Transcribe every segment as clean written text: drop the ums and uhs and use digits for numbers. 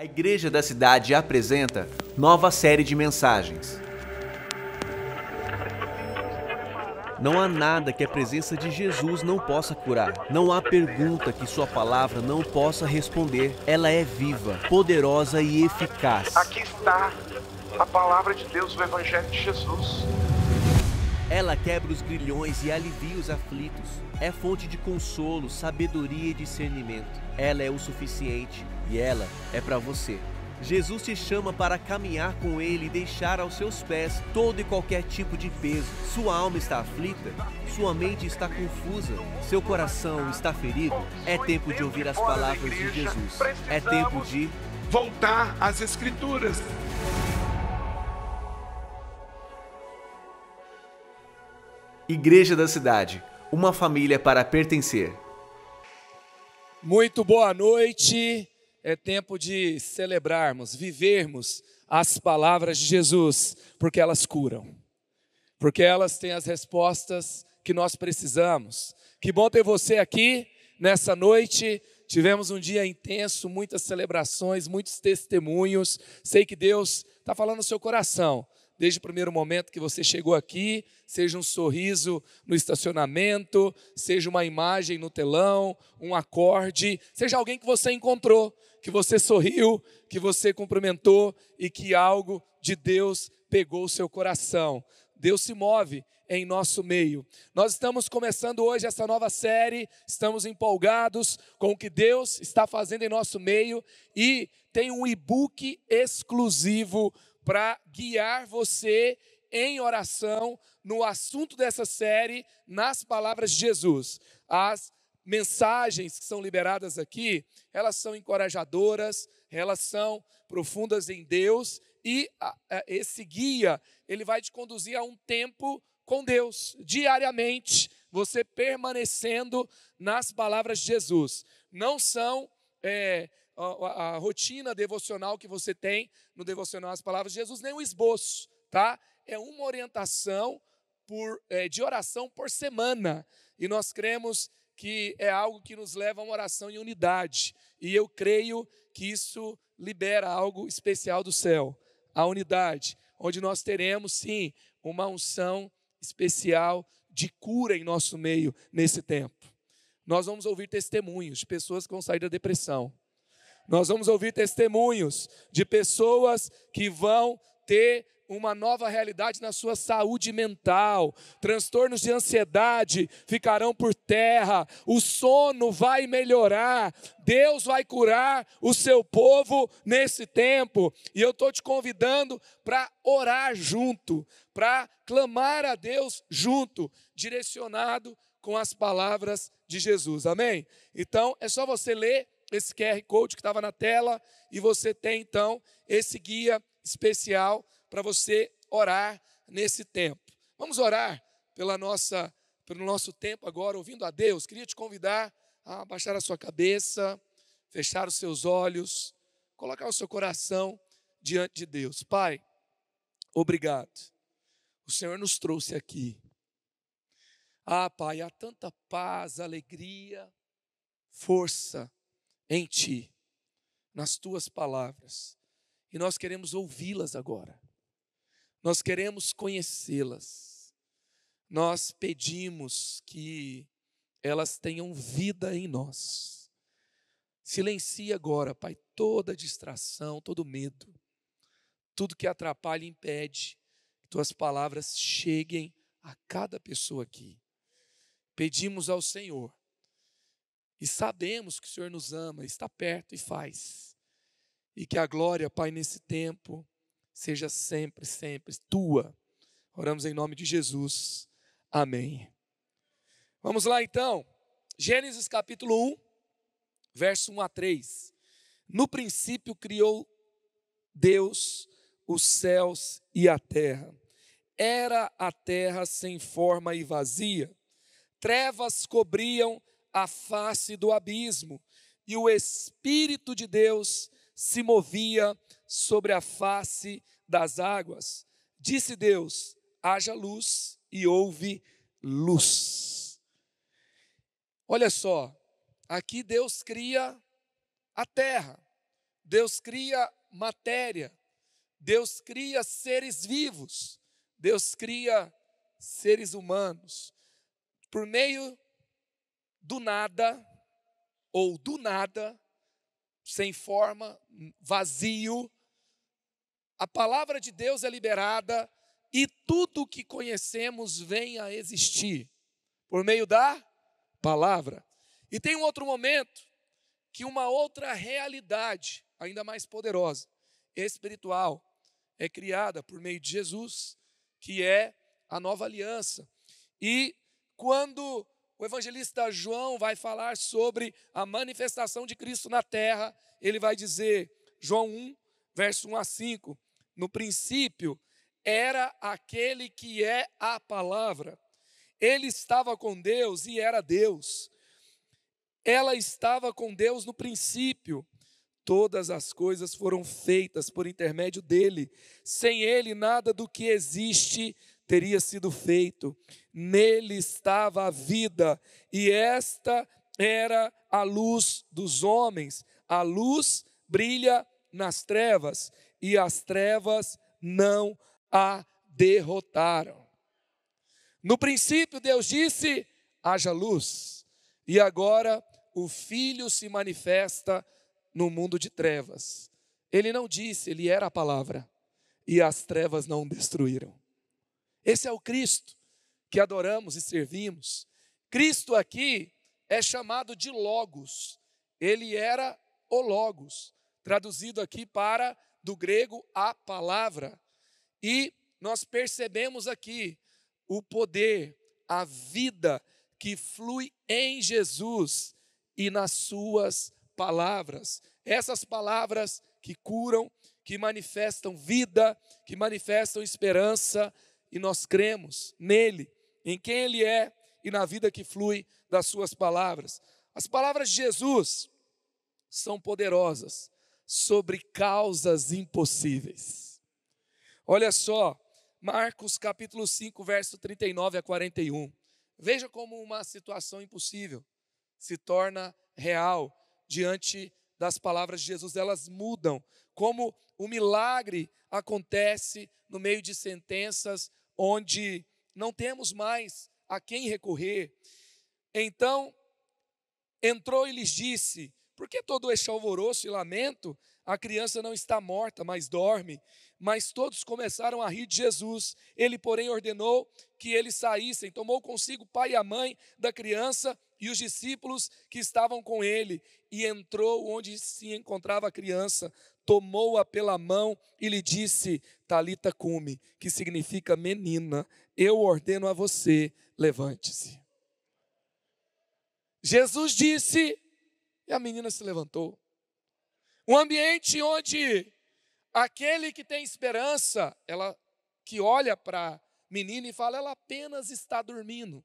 A Igreja da Cidade apresenta nova série de mensagens. Não há nada que a presença de Jesus não possa curar. Não há pergunta que sua palavra não possa responder. Ela é viva, poderosa e eficaz. Aqui está a palavra de Deus, o Evangelho de Jesus. Ela quebra os grilhões e alivia os aflitos. É fonte de consolo, sabedoria e discernimento. Ela é o suficiente e ela é para você. Jesus te chama para caminhar com Ele e deixar aos seus pés todo e qualquer tipo de peso. Sua alma está aflita? Sua mente está confusa? Seu coração está ferido? É tempo de ouvir as palavras de Jesus. É tempo de voltar às Escrituras. Igreja da Cidade, uma família para pertencer. Muito boa noite. É tempo de celebrarmos, vivermos as palavras de Jesus, porque elas curam, porque elas têm as respostas que nós precisamos. Que bom ter você aqui nessa noite. Tivemos um dia intenso, muitas celebrações, muitos testemunhos. Sei que Deus está falando no seu coração. Desde o primeiro momento que você chegou aqui, seja um sorriso no estacionamento, seja uma imagem no telão, um acorde, seja alguém que você encontrou, que você sorriu, que você cumprimentou e que algo de Deus pegou o seu coração. Deus se move em nosso meio. Nós estamos começando hoje essa nova série, estamos empolgados com o que Deus está fazendo em nosso meio e tem um e-book exclusivo para guiar você em oração no assunto dessa série, nas palavras de Jesus. As mensagens que são liberadas aqui, elas são encorajadoras, elas são profundas em Deus e esse guia, ele vai te conduzir a um tempo com Deus, diariamente, você permanecendo nas palavras de Jesus. Não são a rotina devocional que você tem no devocional às palavras de Jesus, nem um esboço, tá? É uma orientação de oração por semana, e nós cremos que é algo que nos leva a uma oração em unidade, e eu creio que isso libera algo especial do céu, a unidade, onde nós teremos sim uma unção especial de cura em nosso meio nesse tempo. Nós vamos ouvir testemunhos de pessoas que vão sair da depressão. Nós vamos ouvir testemunhos de pessoas que vão ter uma nova realidade na sua saúde mental. Transtornos de ansiedade ficarão por terra. O sono vai melhorar. Deus vai curar o seu povo nesse tempo. E eu estou te convidando para orar junto, para clamar a Deus junto, direcionado com as palavras de Jesus. Amém? Então, é só você ler esse QR Code que estava na tela, e você tem então esse guia especial para você orar nesse tempo. Vamos orar pelo nosso tempo agora, ouvindo a Deus. Queria te convidar a abaixar a sua cabeça, fechar os seus olhos, colocar o seu coração diante de Deus. Pai, obrigado. O Senhor nos trouxe aqui. Pai, há tanta paz, alegria, força em Ti, nas Tuas palavras, e nós queremos ouvi-las agora, nós queremos conhecê-las, nós pedimos que elas tenham vida em nós. Silencie agora, Pai, toda distração, todo medo, tudo que atrapalha e impede que Tuas palavras cheguem a cada pessoa aqui. Pedimos ao Senhor, e sabemos que o Senhor nos ama, está perto e faz. E que a glória, Pai, nesse tempo, seja sempre, sempre Tua. Oramos em nome de Jesus. Amém. Vamos lá então. Gênesis capítulo 1, verso 1 a 3. No princípio criou Deus os céus e a terra. Era a terra sem forma e vazia. Trevas cobriam a face do abismo, e o Espírito de Deus se movia sobre a face das águas. Disse Deus: haja luz, e houve luz. Olha só, aqui Deus cria a terra. Deus cria matéria, Deus cria seres vivos, Deus cria seres humanos. Por meio do nada, ou do nada, sem forma, vazio, a palavra de Deus é liberada e tudo o que conhecemos vem a existir por meio da palavra. E tem um outro momento que uma outra realidade, ainda mais poderosa, espiritual, é criada por meio de Jesus, que é a nova aliança. E quando o evangelista João vai falar sobre a manifestação de Cristo na terra, ele vai dizer, João 1, verso 1 a 5, no princípio era aquele que é a palavra. Ele estava com Deus e era Deus. Ela estava com Deus no princípio. Todas as coisas foram feitas por intermédio dele. Sem ele, nada do que existe teria sido feito. Nele estava a vida, e esta era a luz dos homens. A luz brilha nas trevas, e as trevas não a derrotaram. No princípio, Deus disse: haja luz. E agora o Filho se manifesta no mundo de trevas. Ele não disse, ele era a palavra, e as trevas não o destruíram. Esse é o Cristo que adoramos e servimos. Cristo aqui é chamado de Logos. Ele era o Logos, traduzido aqui para, do grego, a palavra. E nós percebemos aqui o poder, a vida que flui em Jesus e nas suas palavras. Essas palavras que curam, que manifestam vida, que manifestam esperança, e nós cremos nele, em quem ele é e na vida que flui das suas palavras. As palavras de Jesus são poderosas sobre causas impossíveis. Olha só, Marcos capítulo 5, verso 39 a 41. Veja como uma situação impossível se torna real diante das palavras de Jesus. Elas mudam, como o milagre acontece no meio de sentenças onde não temos mais a quem recorrer. Então, entrou e lhes disse: por que todo este alvoroço e lamento? A criança não está morta, mas dorme. Mas todos começaram a rir de Jesus. Ele, porém, ordenou que eles saíssem. Tomou consigo o pai e a mãe da criança e os discípulos que estavam com ele. E entrou onde se encontrava a criança. Tomou-a pela mão e lhe disse: Talita cumi, que significa menina, eu ordeno a você, levante-se. Jesus disse, e a menina se levantou. Um ambiente onde aquele que tem esperança, ela que olha para a menina e fala, ela apenas está dormindo.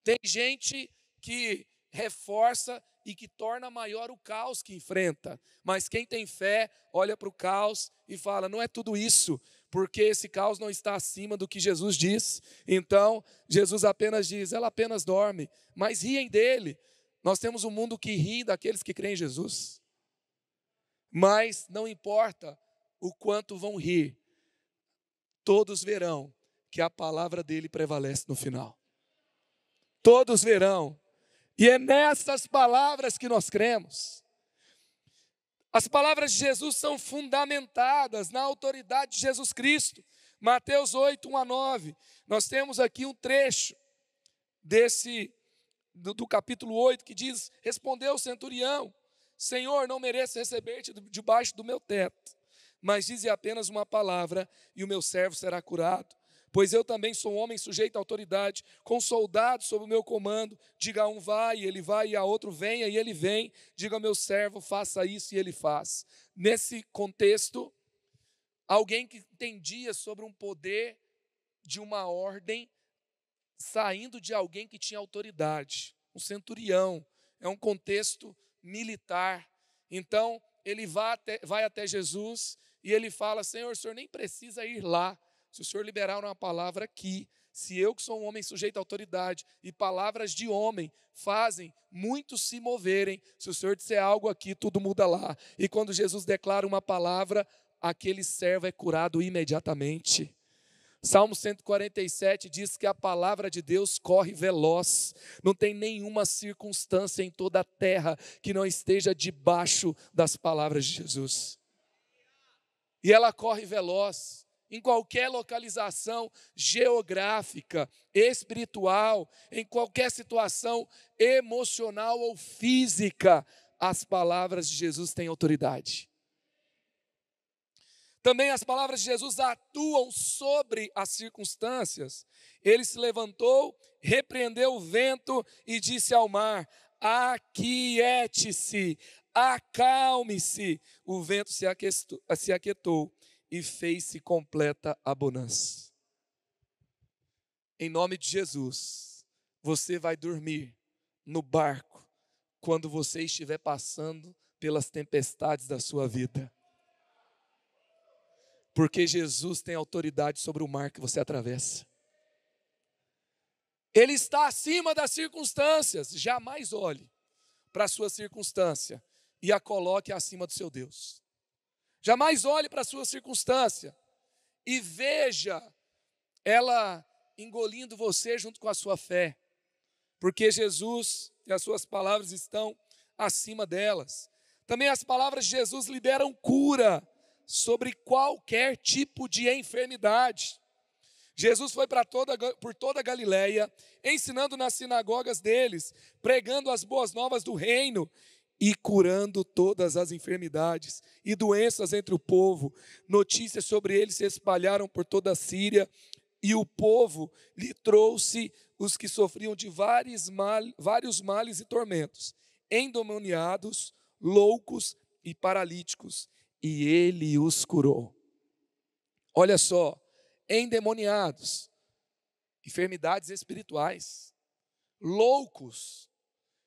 Tem gente que reforça e que torna maior o caos que enfrenta. Mas quem tem fé, olha para o caos e fala, não é tudo isso, porque esse caos não está acima do que Jesus diz. Então, Jesus apenas diz, ela apenas dorme, mas riem dele. Nós temos um mundo que ri daqueles que creem em Jesus. Mas não importa o quanto vão rir, todos verão que a palavra dele prevalece no final. Todos verão. E é nessas palavras que nós cremos. As palavras de Jesus são fundamentadas na autoridade de Jesus Cristo. Mateus 8, 1 a 9. Nós temos aqui um trecho do capítulo 8 que diz, respondeu o centurião, Senhor, não mereço receber-te debaixo do meu teto, mas dize apenas uma palavra e o meu servo será curado. Pois eu também sou um homem sujeito à autoridade, com soldados sob o meu comando. Diga a um vai, e ele vai, e a outro venha, e ele vem. Diga ao meu servo, faça isso, e ele faz. Nesse contexto, alguém que entendia sobre um poder de uma ordem, saindo de alguém que tinha autoridade. Um centurião, é um contexto militar. Então, ele vai até Jesus, e ele fala, Senhor, o Senhor nem precisa ir lá. Se o Senhor liberar uma palavra aqui, Se eu, que sou um homem sujeito à autoridade, e palavras de homem fazem muitos se moverem, se o Senhor disser algo aqui, tudo muda lá. E quando Jesus declara uma palavra, aquele servo é curado imediatamente. Salmo 147 diz que a palavra de Deus corre veloz. Não tem nenhuma circunstância em toda a terra que não esteja debaixo das palavras de Jesus. E ela corre veloz em qualquer localização geográfica, espiritual, em qualquer situação emocional ou física, as palavras de Jesus têm autoridade. Também as palavras de Jesus atuam sobre as circunstâncias. Ele se levantou, repreendeu o vento e disse ao mar: aquiete-se, acalme-se. O vento se aquietou e fez-se completa a bonança. Em nome de Jesus, você vai dormir no barco quando você estiver passando pelas tempestades da sua vida. Porque Jesus tem autoridade sobre o mar que você atravessa. Ele está acima das circunstâncias. Jamais olhe para a sua circunstância e a coloque acima do seu Deus. Jamais olhe para a sua circunstância e veja ela engolindo você junto com a sua fé. Porque Jesus e as suas palavras estão acima delas. Também as palavras de Jesus liberam cura sobre qualquer tipo de enfermidade. Jesus foi por toda a Galileia, ensinando nas sinagogas deles, pregando as boas novas do reino e curando todas as enfermidades e doenças entre o povo. Notícias sobre ele se espalharam por toda a Síria e o povo lhe trouxe os que sofriam de vários males e tormentos, endemoniados, loucos e paralíticos, e ele os curou. Olha só, endemoniados, enfermidades espirituais, loucos.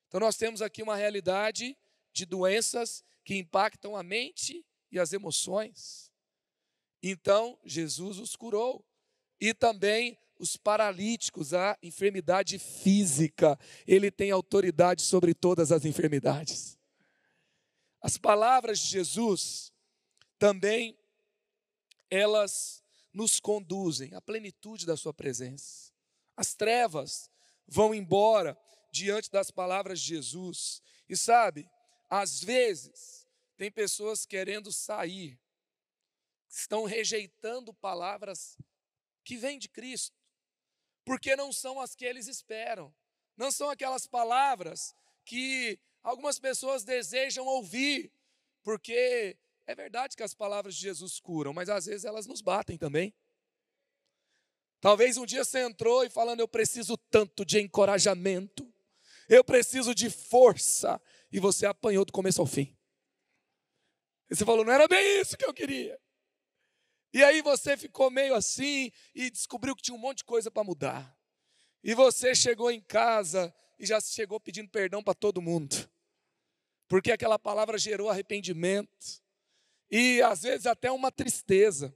Então nós temos aqui uma realidade de doenças que impactam a mente e as emoções. Então Jesus os curou. E também os paralíticos, a enfermidade física. Ele tem autoridade sobre todas as enfermidades. As palavras de Jesus também, elas nos conduzem à plenitude da sua presença. As trevas vão embora diante das palavras de Jesus. E sabe, às vezes, tem pessoas querendo sair, estão rejeitando palavras que vêm de Cristo, porque não são as que eles esperam. Não são aquelas palavras que algumas pessoas desejam ouvir, porque é verdade que as palavras de Jesus curam, mas às vezes elas nos batem também. Talvez um dia você entrou e falando: eu preciso tanto de encorajamento, eu preciso de força, e você apanhou do começo ao fim. E você falou: não era bem isso que eu queria. E aí você ficou meio assim e descobriu que tinha um monte de coisa para mudar. E você chegou em casa e já chegou pedindo perdão para todo mundo, porque aquela palavra gerou arrependimento e às vezes até uma tristeza,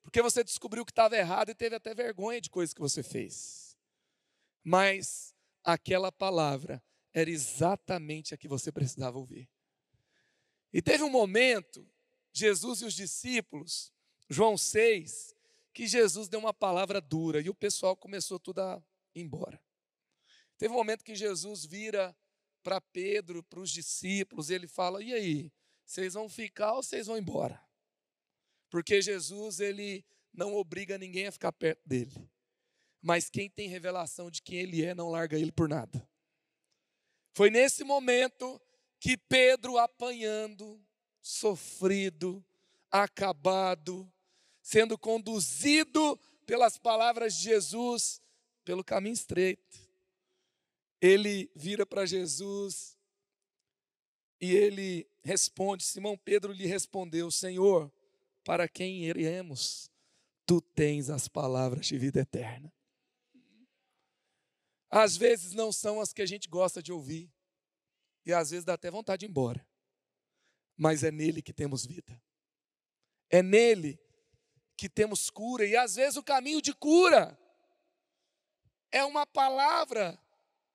porque você descobriu que estava errado e teve até vergonha de coisas que você fez. Mas aquela palavra era exatamente a que você precisava ouvir. E teve um momento, Jesus e os discípulos, João 6, que Jesus deu uma palavra dura e o pessoal começou tudo a ir embora. Teve um momento que Jesus vira para Pedro, para os discípulos, e ele fala: e aí, vocês vão ficar ou vocês vão embora? Porque Jesus, ele não obriga ninguém a ficar perto dele. Mas quem tem revelação de quem ele é, não larga ele por nada. Foi nesse momento que Pedro, apanhando, sofrido, acabado, sendo conduzido pelas palavras de Jesus, pelo caminho estreito, ele vira para Jesus e ele responde. Simão Pedro lhe respondeu: Senhor, para quem iremos? Tu tens as palavras de vida eterna. Às vezes não são as que a gente gosta de ouvir, e às vezes dá até vontade de ir embora, mas é nele que temos vida, é nele que temos cura, e às vezes o caminho de cura é uma palavra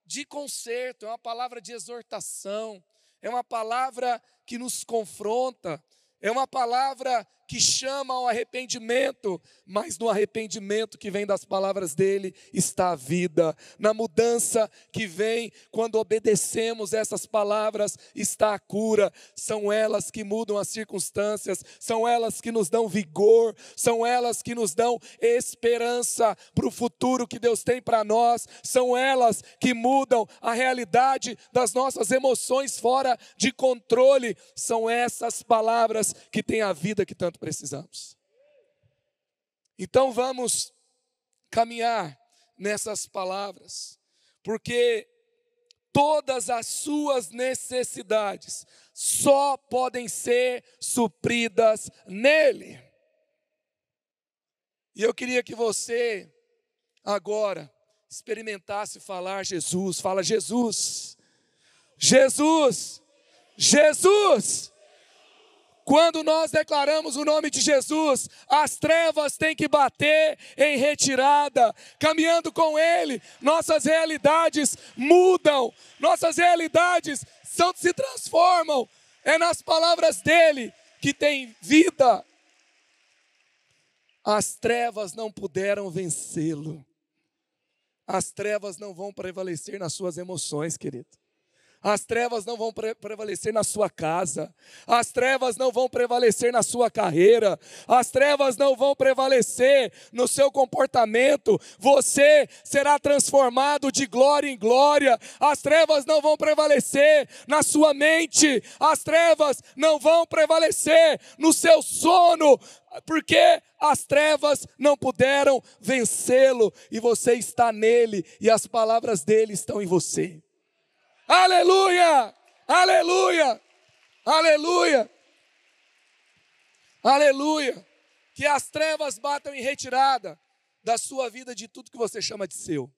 de conserto, é uma palavra de exortação, é uma palavra que nos confronta, é uma palavra que chama ao arrependimento, mas no arrependimento que vem das palavras dele está a vida. Na mudança que vem quando obedecemos essas palavras está a cura. São elas que mudam as circunstâncias, são elas que nos dão vigor, são elas que nos dão esperança para o futuro que Deus tem para nós, são elas que mudam a realidade das nossas emoções fora de controle. São essas palavras que têm a vida que tanto precisamos. Então vamos caminhar nessas palavras, porque todas as suas necessidades só podem ser supridas nele. E eu queria que você agora experimentasse falar Jesus. Fala Jesus, Jesus, Jesus. Quando nós declaramos o nome de Jesus, as trevas têm que bater em retirada. Caminhando com Ele, nossas realidades mudam, nossas realidades se transformam. É nas palavras dEle que tem vida. As trevas não puderam vencê-lo. As trevas não vão prevalecer nas suas emoções, querido. As trevas não vão prevalecer na sua casa. As trevas não vão prevalecer na sua carreira. As trevas não vão prevalecer no seu comportamento. Você será transformado de glória em glória. As trevas não vão prevalecer na sua mente. As trevas não vão prevalecer no seu sono. Porque as trevas não puderam vencê-lo. E você está nele. E as palavras dele estão em você. Aleluia, aleluia, aleluia, aleluia. Que as trevas batam em retirada da sua vida de tudo que você chama de seu.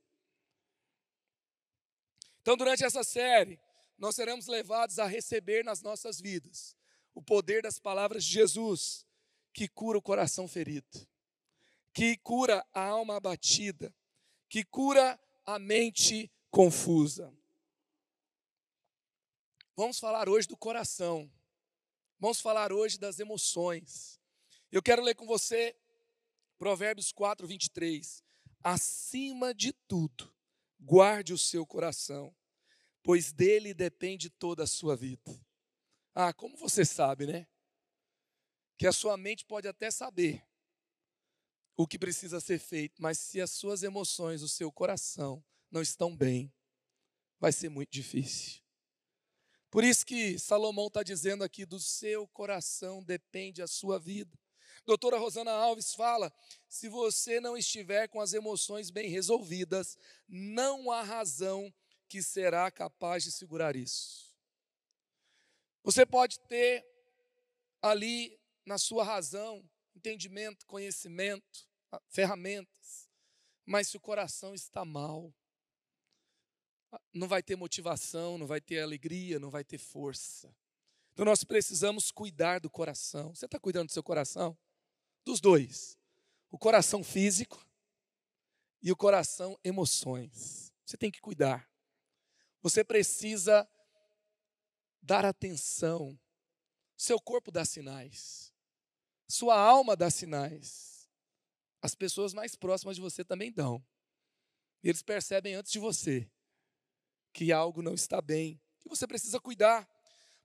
Então, durante essa série, nós seremos levados a receber nas nossas vidas o poder das palavras de Jesus, que cura o coração ferido, que cura a alma abatida, que cura a mente confusa. Vamos falar hoje do coração. Vamos falar hoje das emoções. Eu quero ler com você Provérbios 4, 23. Acima de tudo, guarde o seu coração, pois dele depende toda a sua vida. Ah, como você sabe, né? Que a sua mente pode até saber o que precisa ser feito, mas se as suas emoções, o seu coração não estão bem, vai ser muito difícil. Por isso que Salomão está dizendo aqui, do seu coração depende a sua vida. Doutora Rosana Alves fala, se você não estiver com as emoções bem resolvidas, não há razão que será capaz de segurar isso. Você pode ter ali na sua razão, entendimento, conhecimento, ferramentas, mas se o coração está mal, não vai ter motivação, não vai ter alegria, não vai ter força. Então nós precisamos cuidar do coração. Você está cuidando do seu coração? Dos dois. O coração físico e o coração emoções. Você tem que cuidar. Você precisa dar atenção. Seu corpo dá sinais. Sua alma dá sinais. As pessoas mais próximas de você também dão. E eles percebem antes de você que algo não está bem, que você precisa cuidar.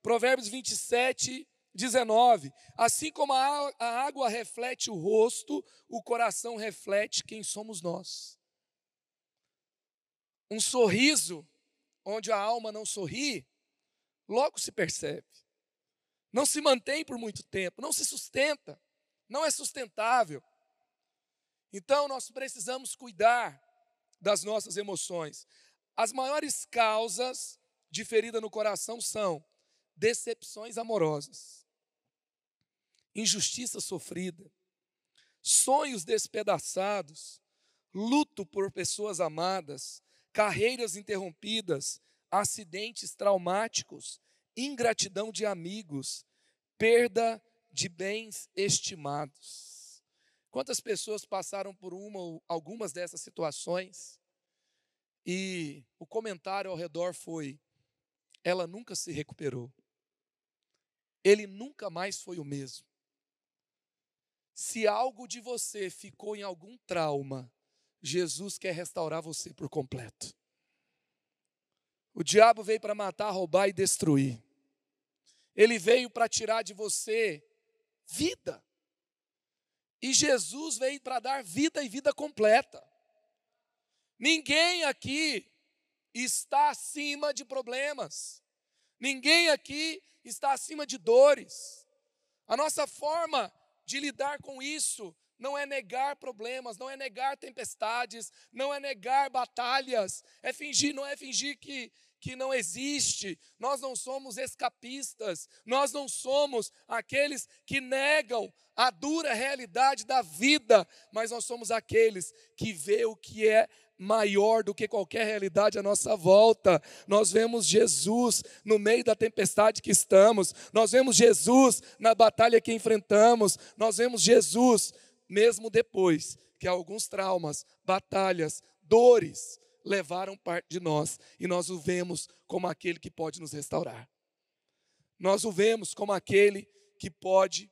Provérbios 27, 19. Assim como a água reflete o rosto, o coração reflete quem somos nós. Um sorriso onde a alma não sorri, logo se percebe. Não se mantém por muito tempo, não se sustenta, não é sustentável. Então nós precisamos cuidar das nossas emoções. As maiores causas de ferida no coração são decepções amorosas, injustiça sofrida, sonhos despedaçados, luto por pessoas amadas, carreiras interrompidas, acidentes traumáticos, ingratidão de amigos, perda de bens estimados. Quantas pessoas passaram por uma ou algumas dessas situações E o comentário ao redor foi: ela nunca se recuperou. Ele nunca mais foi o mesmo. Se algo de você ficou em algum trauma, Jesus quer restaurar você por completo. O diabo veio para matar, roubar e destruir. Ele veio para tirar de você vida. E Jesus veio para dar vida e vida completa. Ninguém aqui está acima de problemas. Ninguém aqui está acima de dores. A nossa forma de lidar com isso não é negar problemas, não é negar tempestades, não é negar batalhas, não é fingir que não existe. Nós não somos escapistas, nós não somos aqueles que negam a dura realidade da vida, mas nós somos aqueles que vê o que é maior do que qualquer realidade à nossa volta. Nós vemos Jesus no meio da tempestade que estamos, nós vemos Jesus na batalha que enfrentamos, nós vemos Jesus mesmo depois que alguns traumas, batalhas, dores levaram parte de nós, e nós o vemos como aquele que pode nos restaurar. Nós o vemos como aquele que pode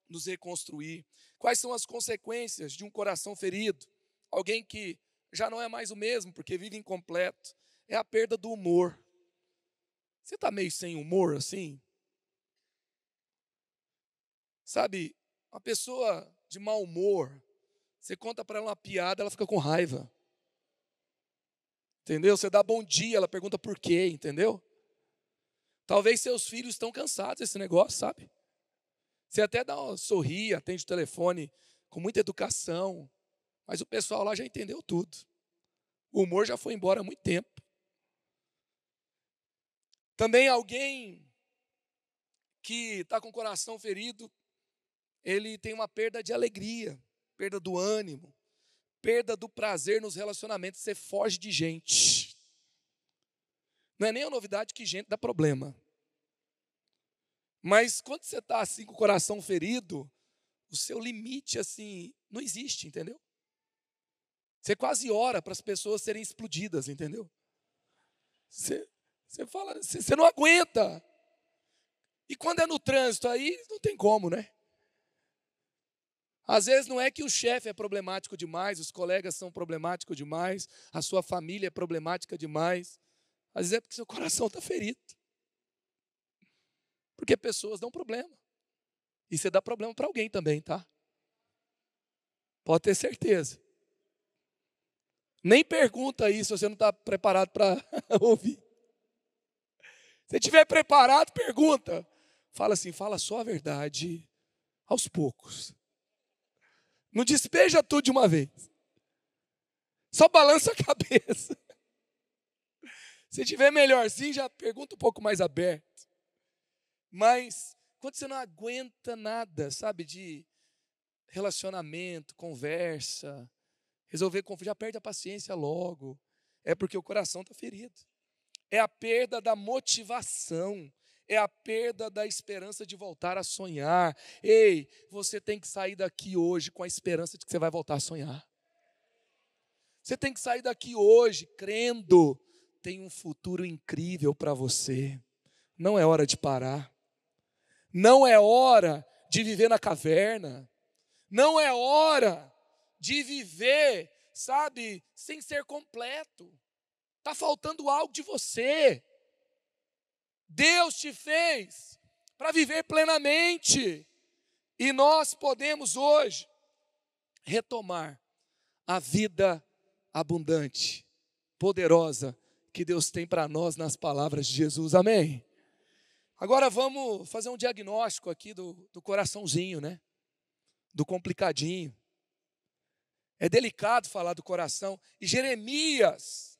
nos reconstruir. Quais são as consequências de um coração ferido? Alguém que já não é mais o mesmo, porque vive incompleto. É a perda do humor. Você está meio sem humor assim? Sabe, uma pessoa de mau humor, você conta para ela uma piada, ela fica com raiva. Entendeu? Você dá bom dia, ela pergunta por quê, entendeu? Talvez seus filhos estão cansados desse negócio, sabe? Você até sorri, atende o telefone com muita educação, mas o pessoal lá já entendeu tudo. O humor já foi embora há muito tempo. Também alguém que está com o coração ferido, ele tem uma perda de alegria, perda do ânimo, perda do prazer nos relacionamentos. Você foge de gente. Não é nem a novidade que gente dá problema. Mas quando você está assim com o coração ferido, o seu limite assim não existe, entendeu? Você quase ora para as pessoas serem explodidas, entendeu? Você fala, você não aguenta. E quando é no trânsito, aí não tem como, né? Às vezes não é que o chefe é problemático demais, os colegas são problemáticos demais, a sua família é problemática demais. Às vezes é porque seu coração está ferido. Porque pessoas dão problema. E você dá problema para alguém também, tá? Pode ter certeza. Nem pergunta aí se você não está preparado para ouvir. Se estiver preparado, pergunta. Fala assim, fala só a verdade aos poucos. Não despeja tudo de uma vez. Só balança a cabeça. Se estiver melhorzinho, já pergunta um pouco mais aberto. Mas quando você não aguenta nada, sabe, de relacionamento, conversa, resolver conflito, já perde a paciência logo. É porque o coração está ferido. É a perda da motivação. É a perda da esperança de voltar a sonhar. Ei, você tem que sair daqui hoje com a esperança de que você vai voltar a sonhar. Você tem que sair daqui hoje crendo. Tem um futuro incrível para você. Não é hora de parar. Não é hora de viver na caverna. Não é hora de viver, sabe, sem ser completo. Está faltando algo de você. Deus te fez para viver plenamente. E nós podemos hoje retomar a vida abundante, poderosa, que Deus tem para nós nas palavras de Jesus. Amém? Agora vamos fazer um diagnóstico aqui do coraçãozinho, né? Do complicadinho. É delicado falar do coração. E Jeremias,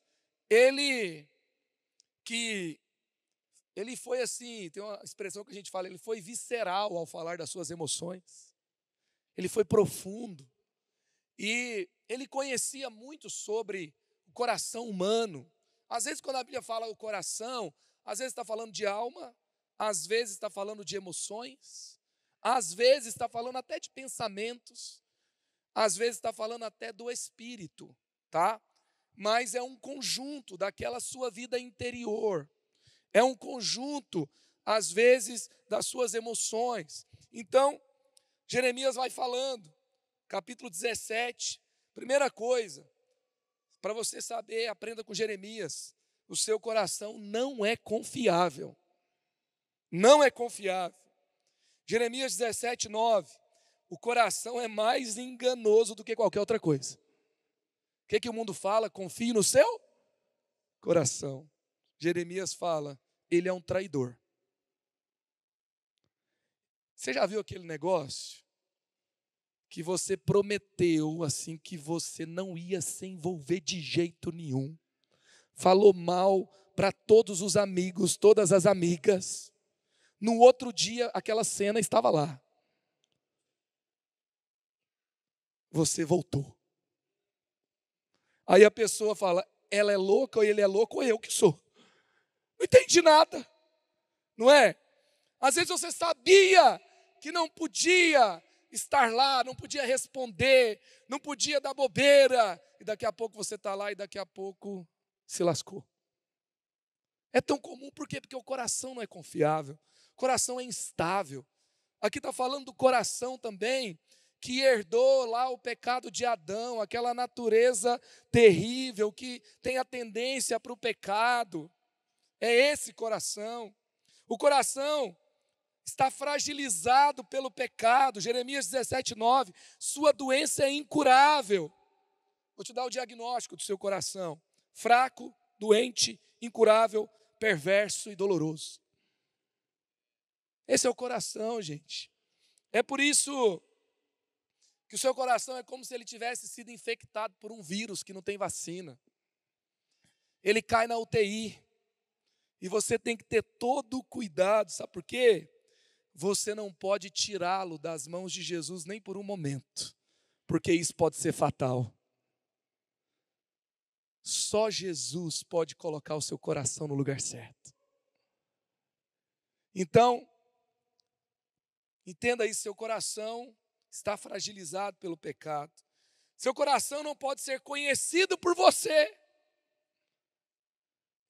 ele foi assim, tem uma expressão que a gente fala, ele foi visceral ao falar das suas emoções. Ele foi profundo. E ele conhecia muito sobre o coração humano. Às vezes quando a Bíblia fala o coração, às vezes está falando de alma, às vezes está falando de emoções, às vezes está falando até de pensamentos, às vezes está falando até do espírito, tá? mas é um conjunto daquela sua vida interior. É um conjunto, às vezes, das suas emoções. Então, Jeremias vai falando, capítulo 17, primeira coisa, para você saber, aprenda com Jeremias, o seu coração não é confiável. Não é confiável. Jeremias 17, 9, o coração é mais enganoso do que qualquer outra coisa. O que o mundo fala? Confie no seu coração. Jeremias fala, ele é um traidor. Você já viu aquele negócio que você prometeu assim que você não ia se envolver de jeito nenhum? Falou mal para todos os amigos, todas as amigas. No outro dia, aquela cena estava lá. Você voltou. Aí a pessoa fala, ela é louca, ou ele é louco, ou eu que sou. Não entendi nada. Não é? Às vezes você sabia que não podia estar lá, não podia responder, não podia dar bobeira. E daqui a pouco você está lá e daqui a pouco se lascou. É tão comum, por quê? Porque o coração não é confiável. O coração é instável. Aqui está falando do coração também, que herdou lá o pecado de Adão, aquela natureza terrível que tem a tendência para o pecado. É esse coração. O coração está fragilizado pelo pecado. Jeremias 17, 9. Sua doença é incurável. Vou te dar o diagnóstico do seu coração. Fraco, doente, incurável, perverso e doloroso. Esse é o coração, gente. É por isso que o seu coração é como se ele tivesse sido infectado por um vírus que não tem vacina. Ele cai na UTI. E você tem que ter todo o cuidado, sabe por quê? Você não pode tirá-lo das mãos de Jesus nem por um momento, porque isso pode ser fatal. Só Jesus pode colocar o seu coração no lugar certo. Então, entenda isso, seu coração está fragilizado pelo pecado. Seu coração não pode ser conhecido por você.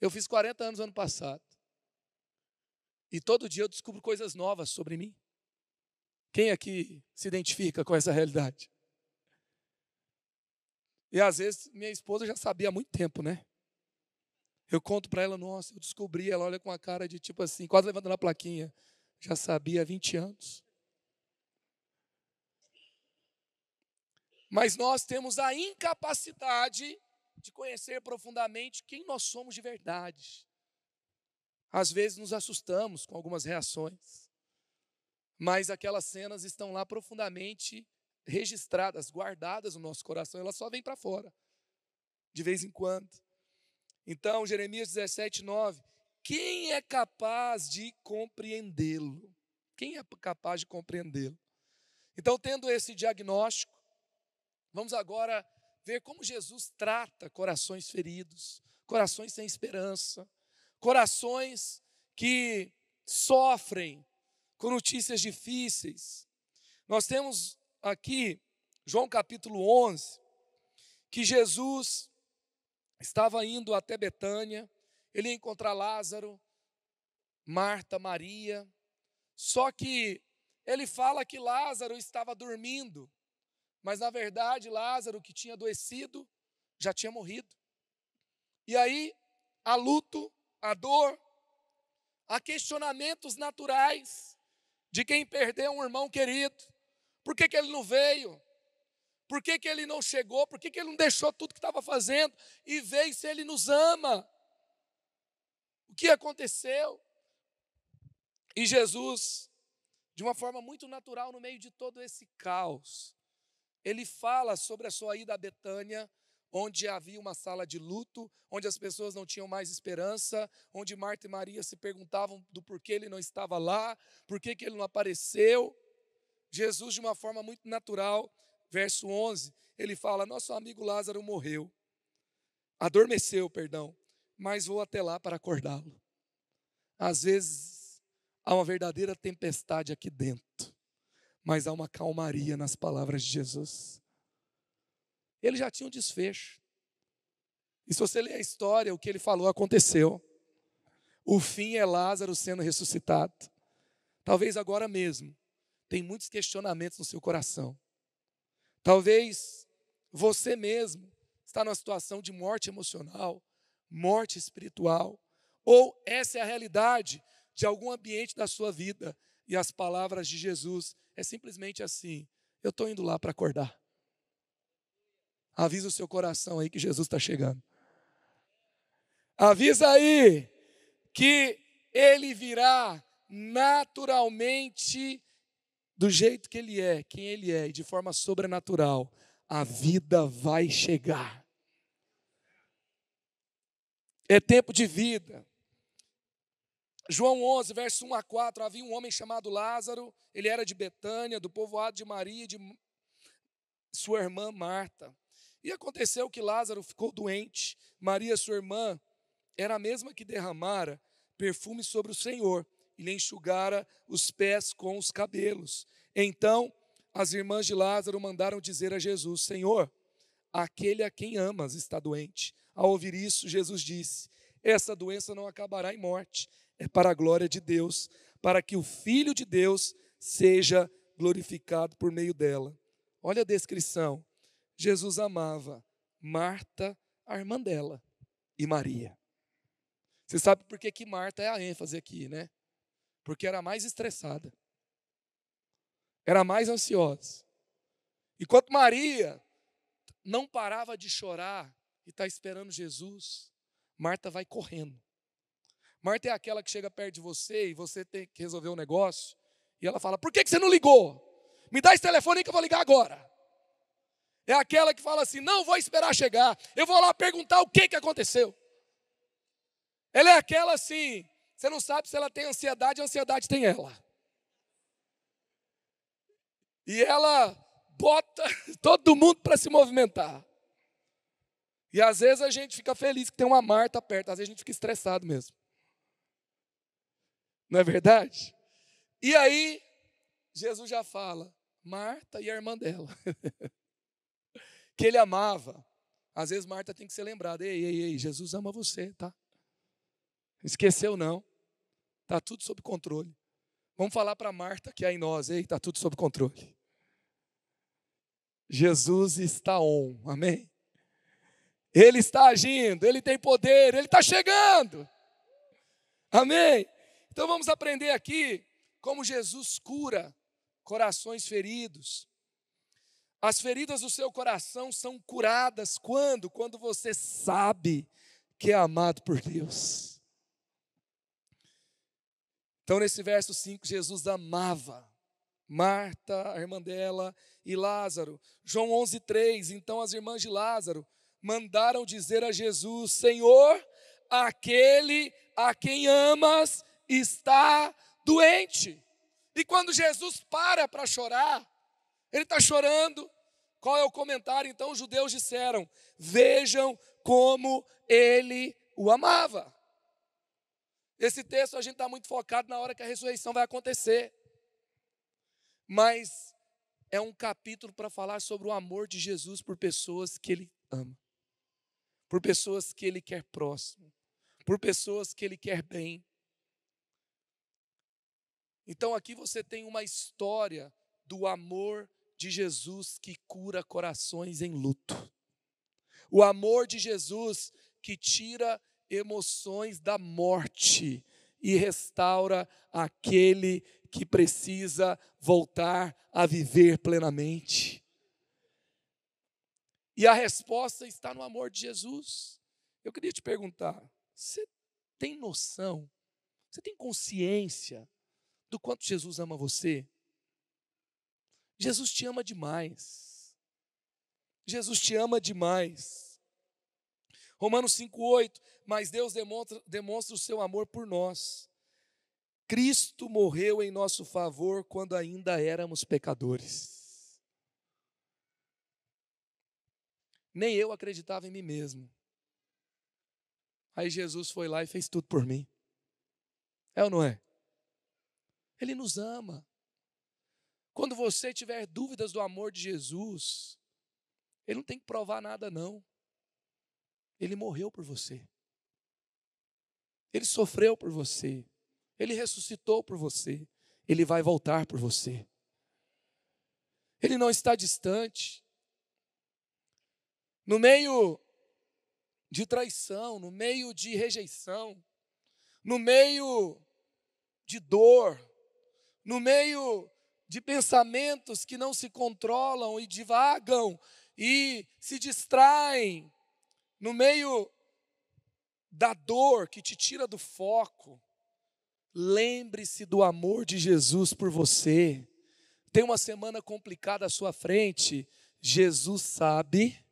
Eu fiz 40 anos ano passado. E todo dia eu descubro coisas novas sobre mim. Quem aqui se identifica com essa realidade? E às vezes minha esposa já sabia há muito tempo, né? Eu conto para ela, nossa, eu descobri, ela olha com a cara de tipo assim, quase levantando a plaquinha. Já sabia há 20 anos. Mas nós temos a incapacidade de conhecer profundamente quem nós somos de verdade. Às vezes nos assustamos com algumas reações, mas aquelas cenas estão lá profundamente registradas, guardadas no nosso coração, elas só vêm para fora, de vez em quando. Então, Jeremias 17, 9, quem é capaz de compreendê-lo? Quem é capaz de compreendê-lo? Então, tendo esse diagnóstico, vamos agora ver como Jesus trata corações feridos, corações sem esperança, corações que sofrem com notícias difíceis. Nós temos aqui, João capítulo 11, que Jesus estava indo até Betânia, ele ia encontrar Lázaro, Marta, Maria, só que ele fala que Lázaro estava dormindo, mas na verdade Lázaro, que tinha adoecido, já tinha morrido. E aí, há luto, há dor, há questionamentos naturais de quem perdeu um irmão querido. Por que ele não veio? Por que ele não chegou? Por que ele não deixou tudo que estava fazendo e veio se ele nos ama? O que aconteceu? E Jesus, de uma forma muito natural, no meio de todo esse caos, ele fala sobre a sua ida a Betânia, onde havia uma sala de luto, onde as pessoas não tinham mais esperança, onde Marta e Maria se perguntavam do porquê ele não estava lá, por que ele não apareceu. Jesus, de uma forma muito natural, verso 11, ele fala, nosso amigo Lázaro morreu, adormeceu, mas vou até lá para acordá-lo. Às vezes, há uma verdadeira tempestade aqui dentro, mas há uma calmaria nas palavras de Jesus. Ele já tinha um desfecho. E se você ler a história, o que ele falou aconteceu. O fim é Lázaro sendo ressuscitado. Talvez agora mesmo tem muitos questionamentos no seu coração. Talvez você mesmo está numa situação de morte emocional, morte espiritual, ou essa é a realidade de algum ambiente da sua vida. E as palavras de Jesus é simplesmente assim: eu estou indo lá para acordar. Avisa o seu coração aí que Jesus está chegando. Avisa aí que Ele virá naturalmente do jeito que Ele é, quem Ele é, e de forma sobrenatural. A vida vai chegar. É tempo de vida. João 11, verso 1 a 4, havia um homem chamado Lázaro, ele era de Betânia, do povoado de Maria e de sua irmã Marta. E aconteceu que Lázaro ficou doente. Maria, sua irmã, era a mesma que derramara perfume sobre o Senhor e lhe enxugara os pés com os cabelos. Então, as irmãs de Lázaro mandaram dizer a Jesus: Senhor, aquele a quem amas está doente. Ao ouvir isso, Jesus disse: essa doença não acabará em morte, é para a glória de Deus, para que o Filho de Deus seja glorificado por meio dela. Olha a descrição. Jesus amava Marta, a irmã dela, e Maria. Você sabe por que Marta é a ênfase aqui, né? Porque era mais estressada, era mais ansiosa. Enquanto Maria não parava de chorar e está esperando Jesus, Marta vai correndo. Marta é aquela que chega perto de você e você tem que resolver um negócio, e ela fala: por que você não ligou? Me dá esse telefone aí que eu vou ligar agora. É aquela que fala assim: não vou esperar chegar, eu vou lá perguntar o que aconteceu. Ela é aquela assim, você não sabe se ela tem ansiedade, a ansiedade tem ela. E ela bota todo mundo para se movimentar. E às vezes a gente fica feliz que tem uma Marta perto, às vezes a gente fica estressado mesmo. Não é verdade? E aí, Jesus já fala, Marta e a irmã dela, que ele amava. Às vezes Marta tem que ser lembrada: ei, Jesus ama você, tá? Esqueceu não, está tudo sob controle. Vamos falar para Marta que é em nós: ei, está tudo sob controle. Jesus está on, amém? Ele está agindo, Ele tem poder, Ele está chegando, amém? Então vamos aprender aqui como Jesus cura corações feridos. As feridas do seu coração são curadas quando? Quando você sabe que é amado por Deus. Então nesse verso 5, Jesus amava Marta, a irmã dela, e Lázaro. João 11:3, então as irmãs de Lázaro mandaram dizer a Jesus: Senhor, aquele a quem amas está doente. E quando Jesus para chorar, ele está chorando. Qual é o comentário? Então os judeus disseram: vejam como ele o amava. Esse texto a gente está muito focado na hora que a ressurreição vai acontecer. Mas é um capítulo para falar sobre o amor de Jesus por pessoas que ele ama. Por pessoas que ele quer próximo. Por pessoas que ele quer bem. Então aqui você tem uma história do amor de Jesus que cura corações em luto. O amor de Jesus que tira emoções da morte e restaura aquele que precisa voltar a viver plenamente. E a resposta está no amor de Jesus. Eu queria te perguntar, você tem noção, você tem consciência do quanto Jesus ama você? Jesus te ama demais. Jesus te ama demais. Romanos 5:8, mas Deus demonstra o seu amor por nós. Cristo morreu em nosso favor quando ainda éramos pecadores. Nem eu acreditava em mim mesmo. Aí Jesus foi lá e fez tudo por mim. É ou não é? Ele nos ama. Quando você tiver dúvidas do amor de Jesus, Ele não tem que provar nada não. Ele morreu por você. Ele sofreu por você. Ele ressuscitou por você. Ele vai voltar por você. Ele não está distante. No meio de traição, no meio de rejeição, no meio de dor, no meio de pensamentos que não se controlam e divagam e se distraem, no meio da dor que te tira do foco, lembre-se do amor de Jesus por você. Tem uma semana complicada à sua frente, Jesus sabe,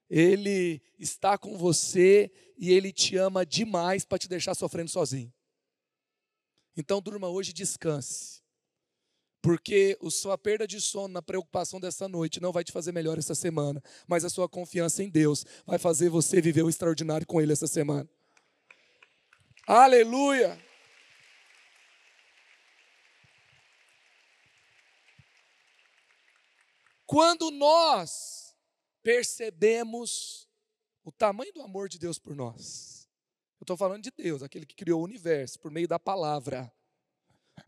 Ele está com você e Ele te ama demais para te deixar sofrendo sozinho. Então durma hoje e descanse, porque a sua perda de sono na preocupação dessa noite não vai te fazer melhor essa semana, mas a sua confiança em Deus vai fazer você viver o extraordinário com Ele essa semana. Aleluia! Quando nós percebemos o tamanho do amor de Deus por nós, eu estou falando de Deus, aquele que criou o universo por meio da palavra,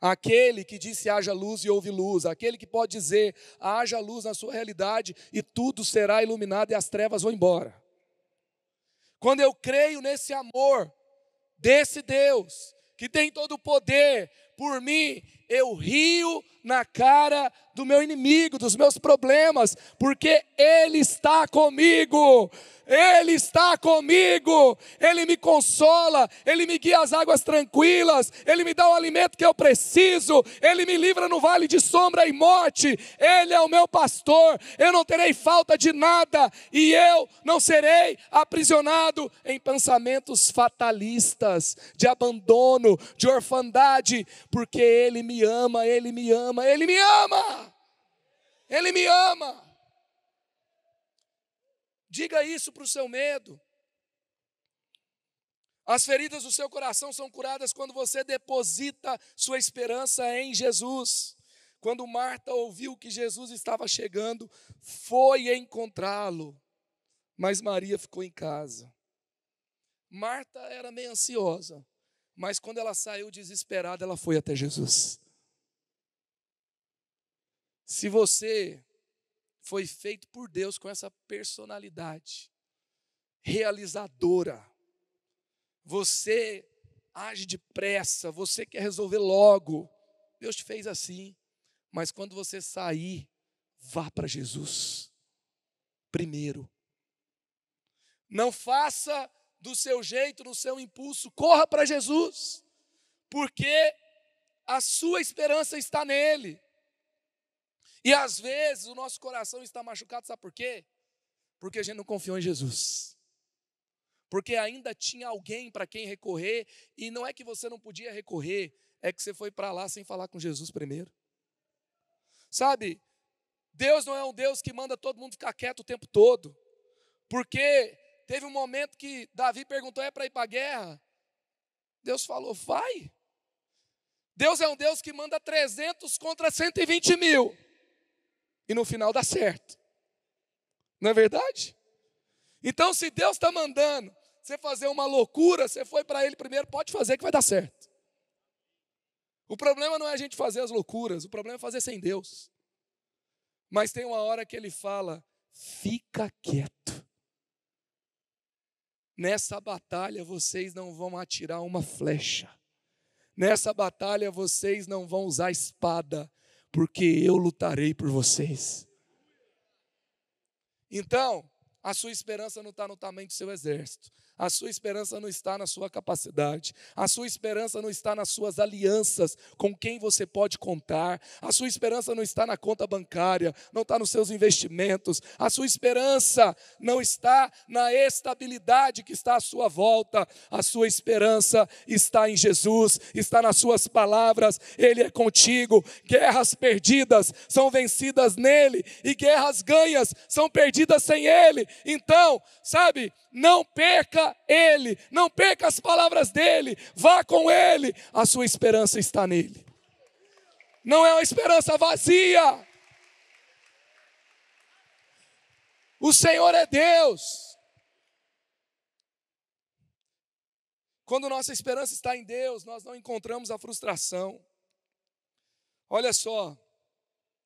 aquele que disse haja luz e houve luz, aquele que pode dizer haja luz na sua realidade e tudo será iluminado e as trevas vão embora. Quando eu creio nesse amor desse Deus que tem todo o poder por mim, eu rio na cara do meu inimigo, dos meus problemas, porque Ele está comigo. Ele está comigo, Ele me consola, Ele me guia às águas tranquilas, Ele me dá o alimento que eu preciso, Ele me livra no vale de sombra e morte, Ele é o meu pastor, eu não terei falta de nada e eu não serei aprisionado em pensamentos fatalistas, de abandono, de orfandade, porque Ele me ama, Ele me ama, Ele me ama, Ele me ama. Diga isso para o seu medo. As feridas do seu coração são curadas quando você deposita sua esperança em Jesus. Quando Marta ouviu que Jesus estava chegando, foi encontrá-lo, mas Maria ficou em casa. Marta era meio ansiosa, mas quando ela saiu desesperada, ela foi até Jesus. Se você foi feito por Deus com essa personalidade realizadora, você age depressa, você quer resolver logo, Deus te fez assim, mas quando você sair, vá para Jesus primeiro. Não faça do seu jeito, do seu impulso, corra para Jesus, porque a sua esperança está nele. E às vezes o nosso coração está machucado, sabe por quê? Porque a gente não confiou em Jesus. Porque ainda tinha alguém para quem recorrer, e não é que você não podia recorrer, é que você foi para lá sem falar com Jesus primeiro. Sabe, Deus não é um Deus que manda todo mundo ficar quieto o tempo todo. Porque teve um momento que Davi perguntou, é para ir para a guerra? Deus falou, vai. Deus é um Deus que manda 300 contra 120 mil. E no final dá certo. Não é verdade? Então, se Deus está mandando você fazer uma loucura, você foi para Ele primeiro, pode fazer que vai dar certo. O problema não é a gente fazer as loucuras, o problema é fazer sem Deus. Mas tem uma hora que Ele fala, fica quieto. Nessa batalha vocês não vão atirar uma flecha. Nessa batalha vocês não vão usar espada, porque eu lutarei por vocês. Então, a sua esperança não está no tamanho do seu exército. A sua esperança não está na sua capacidade. A sua esperança não está nas suas alianças com quem você pode contar. A sua esperança não está na conta bancária, não está nos seus investimentos. A sua esperança não está na estabilidade que está à sua volta. A sua esperança está em Jesus, está nas suas palavras. Ele é contigo. Guerras perdidas são vencidas nele e guerras ganhas são perdidas sem ele. Então, sabe, não perca ele, não perca as palavras dele, vá com ele, a sua esperança está nele. Não é uma esperança vazia. O Senhor é Deus. Quando nossa esperança está em Deus, nós não encontramos a frustração. Olha só,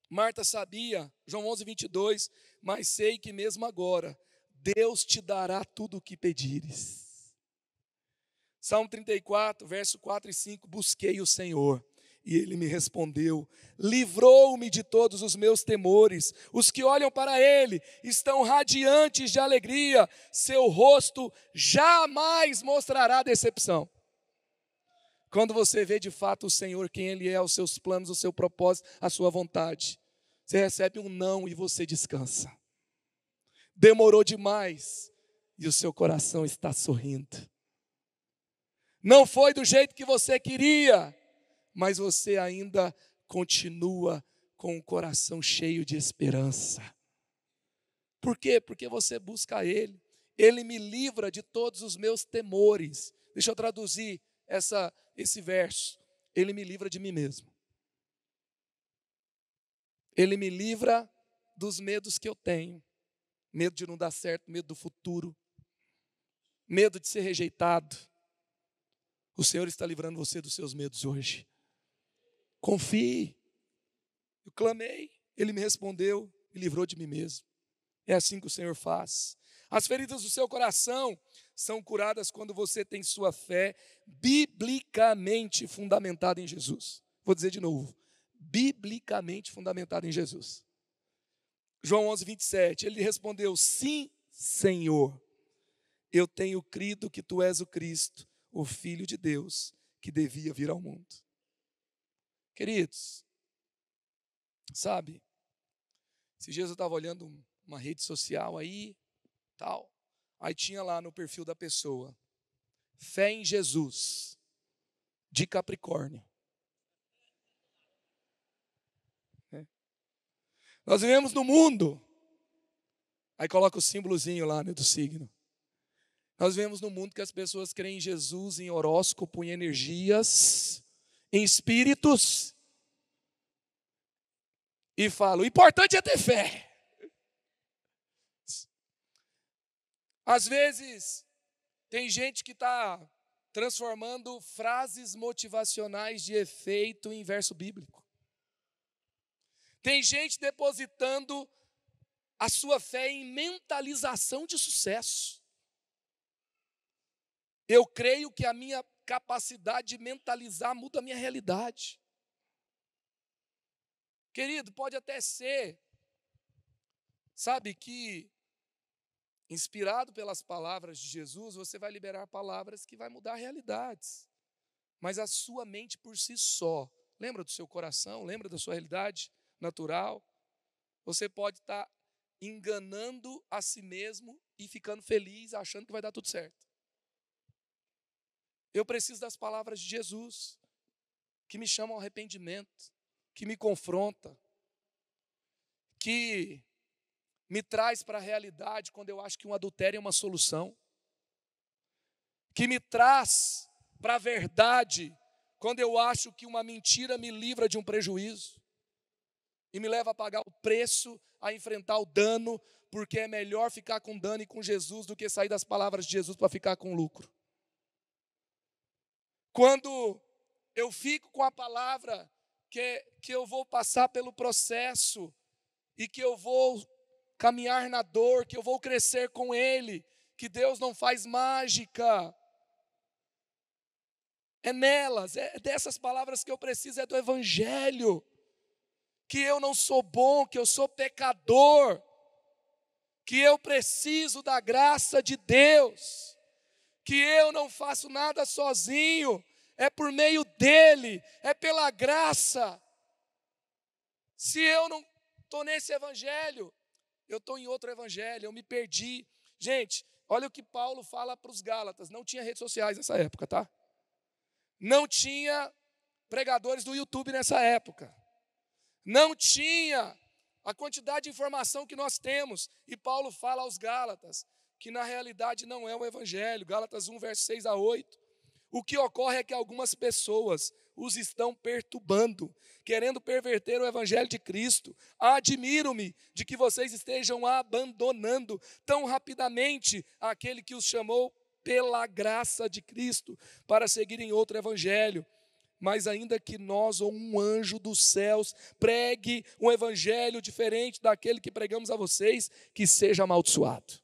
Marta sabia, João 11:22, mas sei que mesmo agora, Deus te dará tudo o que pedires. Salmo 34, verso 4 e 5, busquei o Senhor, e Ele me respondeu, livrou-me de todos os meus temores. Os que olham para Ele estão radiantes de alegria, seu rosto jamais mostrará decepção. Quando você vê de fato o Senhor, quem Ele é, os seus planos, o seu propósito, a sua vontade, você recebe um não e você descansa. Demorou demais e o seu coração está sorrindo. Não foi do jeito que você queria, mas você ainda continua com o coração cheio de esperança. Por quê? Porque você busca Ele. Ele me livra de todos os meus temores. Deixa eu traduzir esse verso. Ele me livra de mim mesmo. Ele me livra dos medos que eu tenho. Medo de não dar certo, medo do futuro. Medo de ser rejeitado. O Senhor está livrando você dos seus medos hoje. Confie. Eu clamei, Ele me respondeu, me livrou de mim mesmo. É assim que o Senhor faz. As feridas do seu coração são curadas quando você tem sua fé biblicamente fundamentada em Jesus. Vou dizer de novo, biblicamente fundamentada em Jesus. João 11:27, ele respondeu, sim, Senhor, eu tenho crido que Tu és o Cristo, o Filho de Deus, que devia vir ao mundo. Queridos, sabe, esses dias eu estava olhando uma rede social aí, tal, aí tinha lá no perfil da pessoa, fé em Jesus, de Capricórnio. Nós vivemos no mundo, aí coloca o símbolozinho lá, né, do signo. Nós vivemos no mundo que as pessoas creem em Jesus, em horóscopo, em energias, em espíritos, e falam, o importante é ter fé. Às vezes, tem gente que está transformando frases motivacionais de efeito em verso bíblico. Tem gente depositando a sua fé em mentalização de sucesso. Eu creio que a minha capacidade de mentalizar muda a minha realidade. Querido, pode até ser, sabe, que inspirado pelas palavras de Jesus, você vai liberar palavras que vai mudar realidades. Mas a sua mente por si só, lembra do seu coração, lembra da sua realidade natural? Você pode estar enganando a si mesmo e ficando feliz, achando que vai dar tudo certo. Eu preciso das palavras de Jesus, que me chamam ao arrependimento, que me confronta, que me traz para a realidade quando eu acho que um adultério é uma solução, que me traz para a verdade quando eu acho que uma mentira me livra de um prejuízo e me leva a pagar o preço, a enfrentar o dano, porque é melhor ficar com dano e com Jesus do que sair das palavras de Jesus para ficar com lucro. Quando eu fico com a palavra que eu vou passar pelo processo e que eu vou caminhar na dor, que eu vou crescer com Ele, que Deus não faz mágica. É nelas, é dessas palavras que eu preciso, é do Evangelho. Que eu não sou bom, que eu sou pecador, que eu preciso da graça de Deus, que eu não faço nada sozinho, é por meio dEle, é pela graça. Se eu não estou nesse evangelho, eu estou em outro evangelho, eu me perdi. Gente, olha o que Paulo fala para os Gálatas, não tinha redes sociais nessa época, tá? Não tinha pregadores do YouTube nessa época. Não tinha a quantidade de informação que nós temos. E Paulo fala aos Gálatas que na realidade não é o evangelho. Gálatas 1, verso 6 a 8. O que ocorre é que algumas pessoas os estão perturbando, querendo perverter o evangelho de Cristo. Admiro-me de que vocês estejam abandonando tão rapidamente aquele que os chamou pela graça de Cristo para seguirem outro evangelho. Mas ainda que nós ou um anjo dos céus pregue um evangelho diferente daquele que pregamos a vocês, que seja amaldiçoado.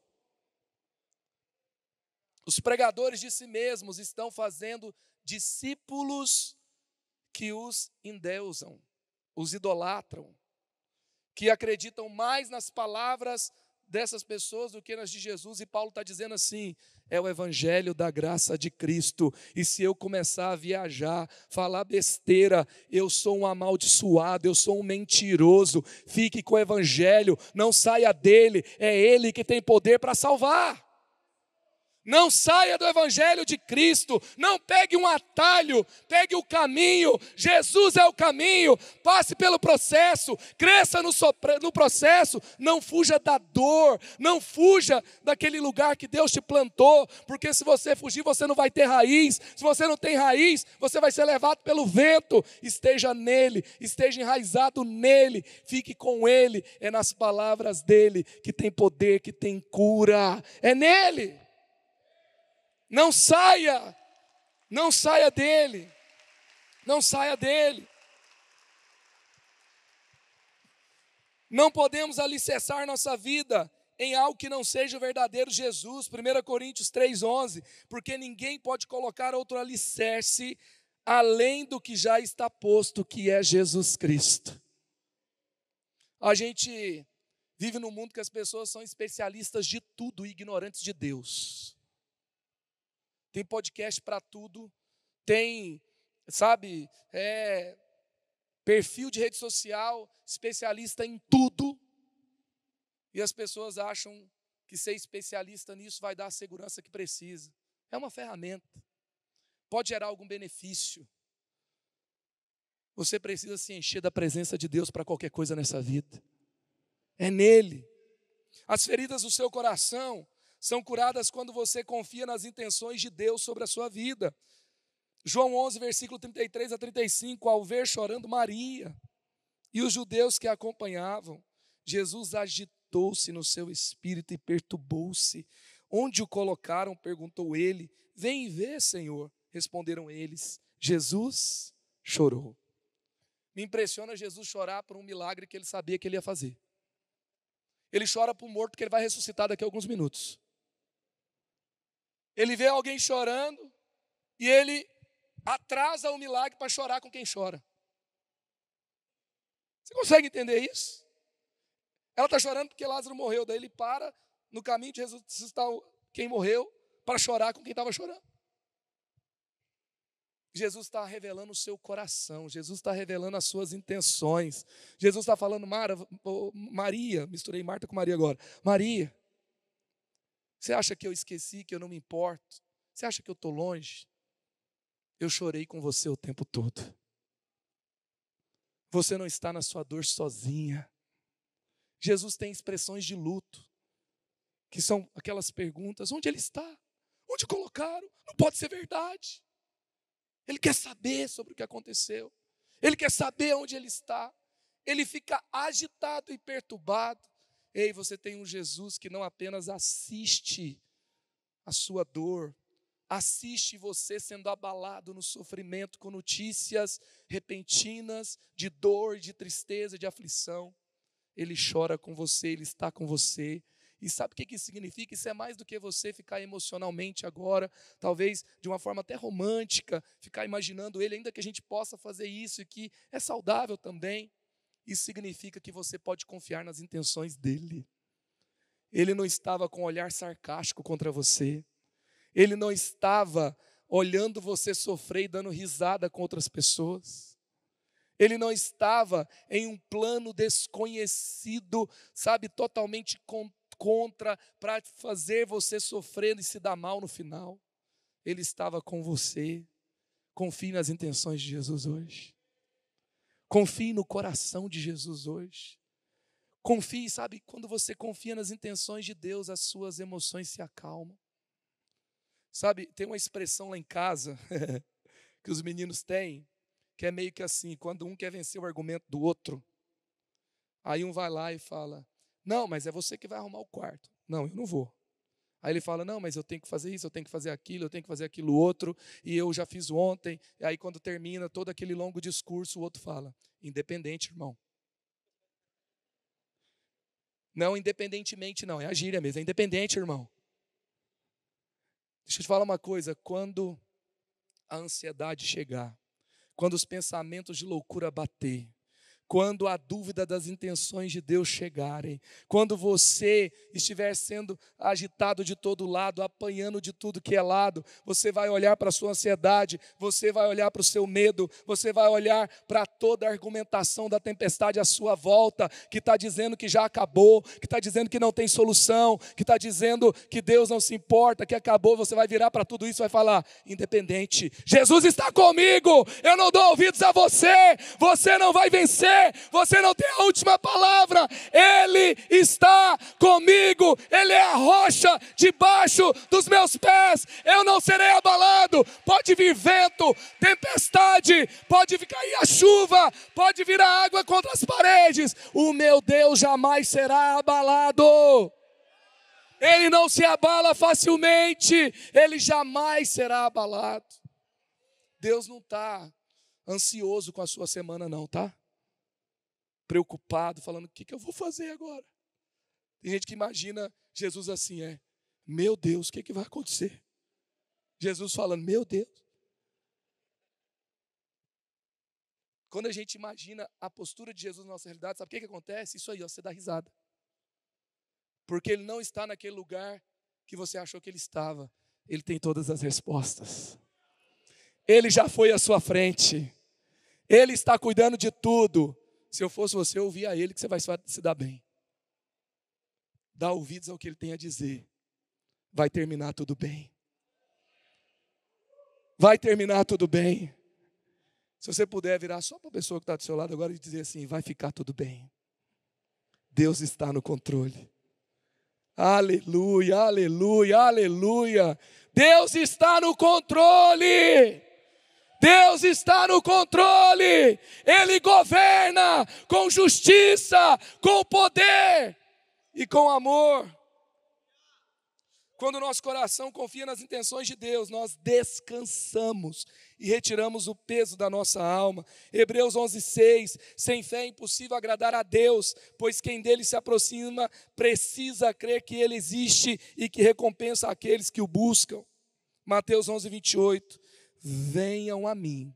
Os pregadores de si mesmos estão fazendo discípulos que os endeusam, os idolatram, que acreditam mais nas palavras dessas pessoas do que nas de Jesus. E Paulo está dizendo assim: é o evangelho da graça de Cristo, e se eu começar a viajar, falar besteira, eu sou um amaldiçoado, eu sou um mentiroso. Fique com o evangelho, não saia dele, é ele que tem poder para salvar. Não saia do evangelho de Cristo, não pegue um atalho, pegue o caminho. Jesus é o caminho, passe pelo processo, cresça no processo, não fuja da dor, não fuja daquele lugar que Deus te plantou, porque se você fugir você não vai ter raiz, se você não tem raiz, você vai ser levado pelo vento. Esteja nele, esteja enraizado nele, fique com ele, é nas palavras dele que tem poder, que tem cura, é nele. Não saia dele, não saia dele. Não podemos alicerçar nossa vida em algo que não seja o verdadeiro Jesus. 1 Coríntios 3,11, porque ninguém pode colocar outro alicerce além do que já está posto, que é Jesus Cristo. A gente vive num mundo que as pessoas são especialistas de tudo e ignorantes de Deus. Tem podcast para tudo, tem, perfil de rede social, especialista em tudo. E as pessoas acham que ser especialista nisso vai dar a segurança que precisa. É uma ferramenta, pode gerar algum benefício. Você precisa se encher da presença de Deus para qualquer coisa nessa vida. É nele. As feridas do seu coração são curadas quando você confia nas intenções de Deus sobre a sua vida. João 11, versículo 33 a 35, ao ver chorando Maria e os judeus que a acompanhavam, Jesus agitou-se no seu espírito e perturbou-se. Onde o colocaram? Perguntou ele. Vem e vê, Senhor. Responderam eles. Jesus chorou. Me impressiona Jesus chorar por um milagre que ele sabia que ele ia fazer. Ele chora por um morto que ele vai ressuscitar daqui a alguns minutos. Ele vê alguém chorando e ele atrasa o milagre para chorar com quem chora. Você consegue entender isso? Ela está chorando porque Lázaro morreu, daí ele para no caminho de ressuscitar quem morreu para chorar com quem estava chorando. Jesus está revelando o seu coração, Jesus está revelando as suas intenções. Jesus está falando: Maria, misturei Marta com Maria agora. Maria, você acha que eu esqueci, que eu não me importo? Você acha que eu estou longe? Eu chorei com você o tempo todo. Você não está na sua dor sozinha. Jesus tem expressões de luto, que são aquelas perguntas: onde ele está? Onde colocaram? Não pode ser verdade. Ele quer saber sobre o que aconteceu. Ele quer saber onde ele está. Ele fica agitado e perturbado. Ei, você tem um Jesus que não apenas assiste a sua dor, assiste você sendo abalado no sofrimento com notícias repentinas de dor, de tristeza, de aflição. Ele chora com você, ele está com você. E sabe o que isso significa? Isso é mais do que você ficar emocionalmente agora, talvez de uma forma até romântica, ficar imaginando ele, ainda que a gente possa fazer isso e que é saudável também. Isso significa que você pode confiar nas intenções dele. Ele não estava com um olhar sarcástico contra você. Ele não estava olhando você sofrer e dando risada com outras pessoas. Ele não estava em um plano desconhecido, totalmente contra, para fazer você sofrer e se dar mal no final. Ele estava com você. Confie nas intenções de Jesus hoje. Confie no coração de Jesus hoje. Confie, quando você confia nas intenções de Deus, as suas emoções se acalmam. Tem uma expressão lá em casa, que os meninos têm, que é meio que assim: quando um quer vencer o argumento do outro, aí um vai lá e fala: não, mas é você que vai arrumar o quarto. Não, eu não vou. Aí ele fala, não, mas eu tenho que fazer isso, eu tenho que fazer aquilo, eu tenho que fazer aquilo outro, e eu já fiz ontem. E aí quando termina todo aquele longo discurso, o outro fala, independente, irmão. Não independentemente não, é a gíria mesmo, é independente, irmão. Deixa eu te falar uma coisa, quando a ansiedade chegar, quando os pensamentos de loucura bater, quando a dúvida das intenções de Deus chegarem, quando você estiver sendo agitado de todo lado, apanhando de tudo que é lado, você vai olhar para a sua ansiedade, você vai olhar para o seu medo, você vai olhar para toda a argumentação da tempestade à sua volta, que está dizendo que já acabou, que está dizendo que não tem solução, que está dizendo que Deus não se importa, que acabou. Você vai virar para tudo isso e vai falar, independente, Jesus está comigo, eu não dou ouvidos a você, você não vai vencer, você não tem a última palavra, Ele está comigo, Ele é a rocha debaixo dos meus pés, eu não serei abalado. Pode vir vento, tempestade, pode cair a chuva, pode vir a água contra as paredes, o meu Deus jamais será abalado. Ele não se abala facilmente, Ele jamais será abalado. Deus não está ansioso com a sua semana não, tá? Preocupado, falando, o que eu vou fazer agora? Tem gente que imagina Jesus assim, meu Deus, o que vai acontecer? Jesus falando, meu Deus. Quando a gente imagina a postura de Jesus na nossa realidade, sabe o que acontece? Isso aí, você dá risada. Porque Ele não está naquele lugar que você achou que Ele estava. Ele tem todas as respostas. Ele já foi à sua frente. Ele está cuidando de tudo. Se eu fosse você, eu ouvia Ele que você vai se dar bem. Dá ouvidos ao que Ele tem a dizer. Vai terminar tudo bem. Vai terminar tudo bem. Se você puder virar só para a pessoa que está do seu lado agora e dizer assim, vai ficar tudo bem. Deus está no controle. Aleluia, aleluia, aleluia. Deus está no controle. Deus está no controle, Ele governa com justiça, com poder e com amor. Quando o nosso coração confia nas intenções de Deus, nós descansamos e retiramos o peso da nossa alma. Hebreus 11:6, sem fé é impossível agradar a Deus, pois quem dele se aproxima precisa crer que Ele existe e que recompensa aqueles que o buscam. Mateus 11:28. Venham a mim,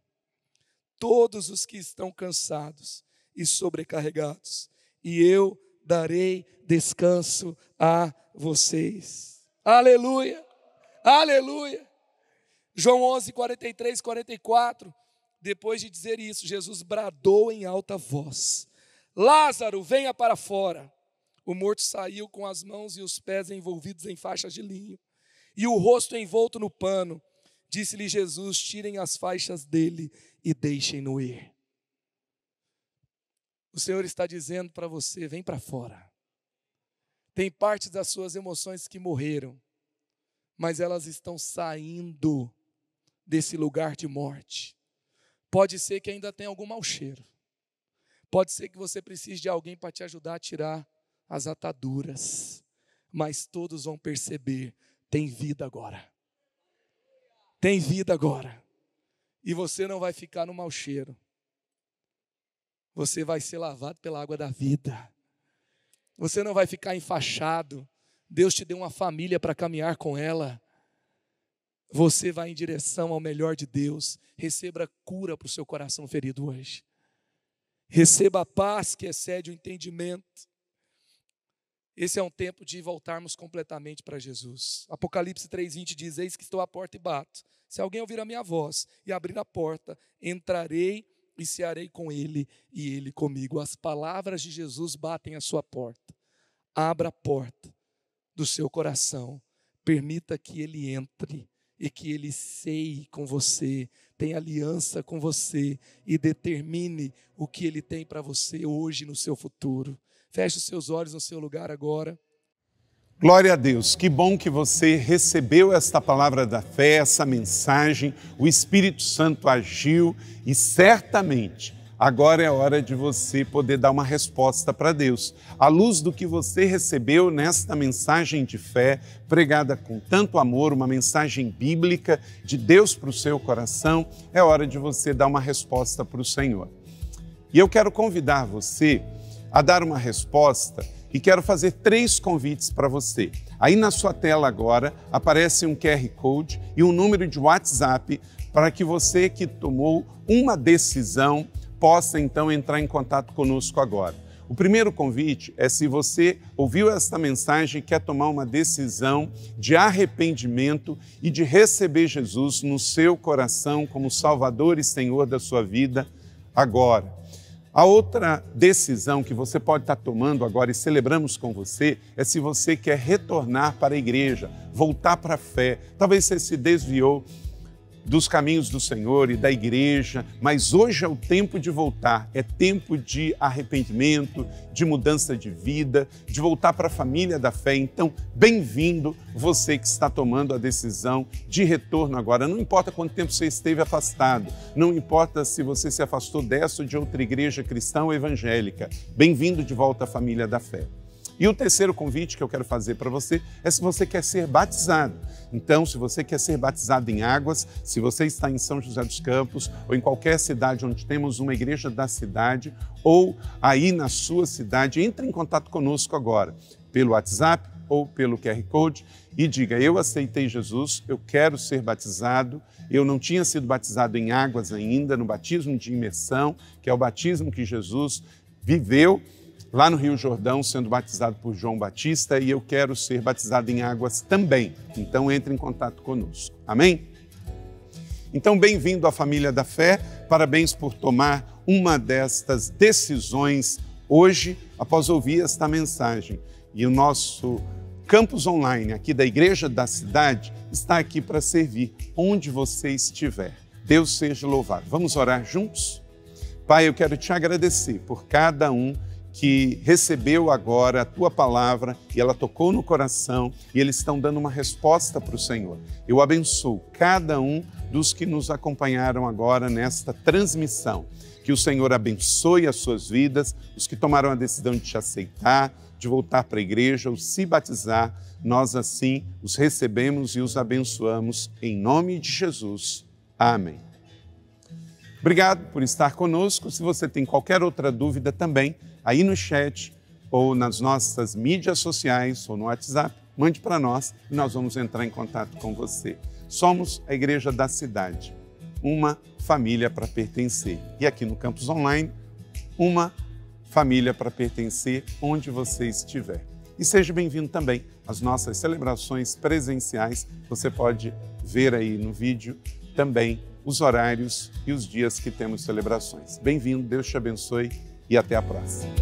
todos os que estão cansados e sobrecarregados, e eu darei descanso a vocês. Aleluia, aleluia. João 11:43, 44, depois de dizer isso, Jesus bradou em alta voz, Lázaro, venha para fora. O morto saiu com as mãos e os pés envolvidos em faixas de linho, e o rosto envolto no pano. Disse-lhe Jesus, tirem as faixas dele e deixem-no ir. O Senhor está dizendo para você, vem para fora. Tem partes das suas emoções que morreram, mas elas estão saindo desse lugar de morte. Pode ser que ainda tenha algum mau cheiro. Pode ser que você precise de alguém para te ajudar a tirar as ataduras. Mas todos vão perceber, tem vida agora. Tem vida agora. E você não vai ficar no mau cheiro. Você vai ser lavado pela água da vida. Você não vai ficar enfaixado. Deus te deu uma família para caminhar com ela. Você vai em direção ao melhor de Deus. Receba cura para o seu coração ferido hoje. Receba a paz que excede o entendimento. Esse é um tempo de voltarmos completamente para Jesus. Apocalipse 3:20 diz, eis que estou à porta e bato. Se alguém ouvir a minha voz e abrir a porta, entrarei e cearei com ele e ele comigo. As palavras de Jesus batem à sua porta. Abra a porta do seu coração. Permita que ele entre e que ele ceie com você, tenha aliança com você e determine o que ele tem para você hoje no seu futuro. Feche os seus olhos no seu lugar agora. Glória a Deus, que bom que você recebeu esta palavra da fé, essa mensagem, o Espírito Santo agiu e certamente Agora é hora de você poder dar uma resposta para Deus. À luz do que você recebeu nesta mensagem de fé, pregada com tanto amor, uma mensagem bíblica de Deus para o seu coração, é hora de você dar uma resposta para o Senhor. E eu quero convidar você a dar uma resposta e quero fazer 3 convites para você. Aí na sua tela agora aparece um QR Code e um número de WhatsApp para que você que tomou uma decisão possa então entrar em contato conosco agora. O primeiro convite é se você ouviu esta mensagem e quer tomar uma decisão de arrependimento e de receber Jesus no seu coração como Salvador e Senhor da sua vida agora. A outra decisão que você pode estar tomando agora e celebramos com você é se você quer retornar para a igreja, voltar para a fé. Talvez você se desviou dos caminhos do Senhor e da igreja, mas hoje é o tempo de voltar, é tempo de arrependimento, de mudança de vida, de voltar para a família da fé. Então, bem-vindo você que está tomando a decisão de retorno agora. Não importa quanto tempo você esteve afastado, não importa se você se afastou dessa ou de outra igreja cristã ou evangélica, bem-vindo de volta à família da fé. E o terceiro convite que eu quero fazer para você é se você quer ser batizado. Então, se você quer ser batizado em águas, se você está em São José dos Campos ou em qualquer cidade onde temos uma igreja da cidade ou aí na sua cidade, entre em contato conosco agora, pelo WhatsApp ou pelo QR Code e diga: eu aceitei Jesus, eu quero ser batizado, eu não tinha sido batizado em águas ainda, no batismo de imersão, que é o batismo que Jesus viveu lá no Rio Jordão, sendo batizado por João Batista, e eu quero ser batizado em águas também. Então, entre em contato conosco. Amém? Então, bem-vindo à família da fé. Parabéns por tomar uma destas decisões hoje, após ouvir esta mensagem. E o nosso campus online aqui da Igreja da Cidade está aqui para servir onde você estiver. Deus seja louvado. Vamos orar juntos? Pai, eu quero te agradecer por cada um que recebeu agora a Tua palavra e ela tocou no coração e eles estão dando uma resposta para o Senhor. Eu abençoo cada um dos que nos acompanharam agora nesta transmissão. Que o Senhor abençoe as suas vidas, os que tomaram a decisão de te aceitar, de voltar para a igreja ou se batizar, nós assim os recebemos e os abençoamos em nome de Jesus. Amém. Obrigado por estar conosco. Se você tem qualquer outra dúvida também, aí no chat ou nas nossas mídias sociais ou no WhatsApp, mande para nós e nós vamos entrar em contato com você. Somos a Igreja da Cidade, uma família para pertencer. E aqui no Campus Online, uma família para pertencer onde você estiver. E seja bem-vindo também às nossas celebrações presenciais. Você pode ver aí no vídeo também os horários e os dias que temos celebrações. Bem-vindo, Deus te abençoe e até a próxima.